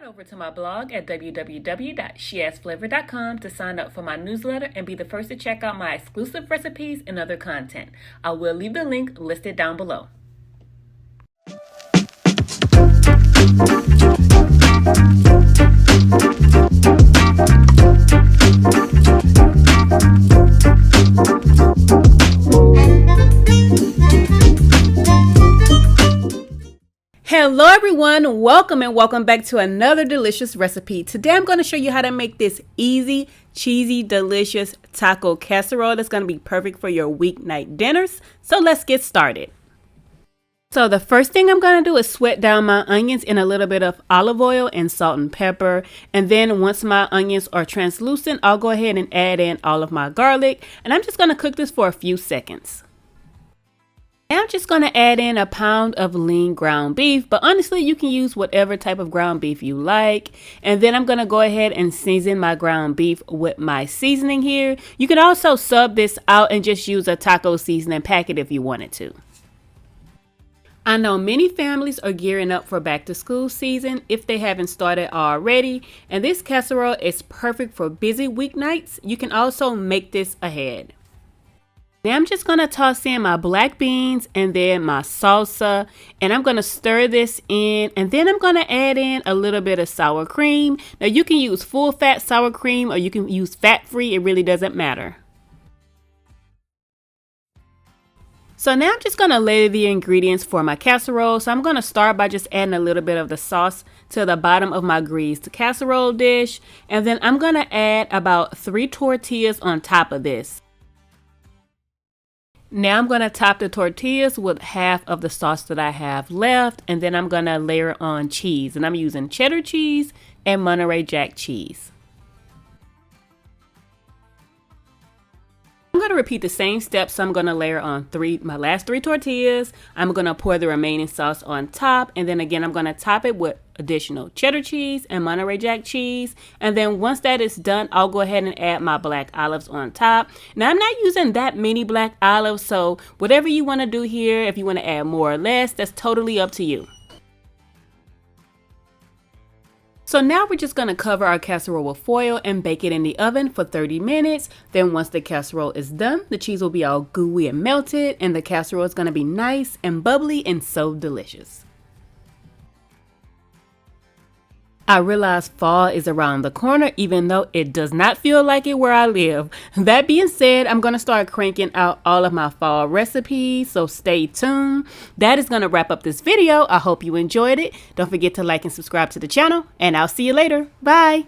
over to my blog at www.shehadsflavor.com to sign up for my newsletter and be the first to check out my exclusive recipes and other content. I will leave the link listed down below. Hello everyone, welcome back to another delicious recipe. Today I'm going to show you how to make this easy, cheesy, delicious taco casserole that's going to be perfect for your weeknight dinners. So let's get started. So the first thing I'm going to do is sweat down my onions in a little bit of olive oil and salt and pepper. And then once my onions are translucent, I'll go ahead and add in all of my garlic. And I'm just going to cook this for a few seconds. Now I'm just going to add in a pound of lean ground beef, but honestly you can use whatever type of ground beef you like. And then I'm going to go ahead and season my ground beef with my seasoning here. You can also sub this out and just use a taco seasoning packet if you wanted to. I know many families are gearing up for back to school season if they haven't started already, and this casserole is perfect for busy weeknights. You can also make this ahead. Now I'm just going to toss in my black beans and then my salsa, and I'm going to stir this in, and then I'm going to add in a little bit of sour cream. Now you can use full fat sour cream or you can use fat free, it really doesn't matter. So now I'm just going to lay the ingredients for my casserole. So I'm going to start by just adding a little bit of the sauce to the bottom of my greased casserole dish, and then I'm going to add about 3 tortillas on top of this. Now I'm going to top the tortillas with half of the sauce that I have left, and then I'm going to layer on cheese, and I'm using cheddar cheese and Monterey Jack cheese. I'm going to repeat the same steps, so I'm going to layer on my last 3 tortillas. I'm going to pour the remaining sauce on top, and then again I'm going to top it with additional cheddar cheese and Monterey Jack cheese. And then once that is done, I'll go ahead and add my black olives on top. Now I'm not using that many black olives, so whatever you want to do here, if you want to add more or less, that's totally up to you. So now we're just going to cover our casserole with foil and bake it in the oven for 30 minutes. Then once the casserole is done, the cheese will be all gooey and melted, and the casserole is going to be nice and bubbly and so delicious. I realize fall is around the corner, even though it does not feel like it where I live. That being said, I'm going to start cranking out all of my fall recipes, so stay tuned. That is going to wrap up this video. I hope you enjoyed it. Don't forget to like and subscribe to the channel, and I'll see you later. Bye!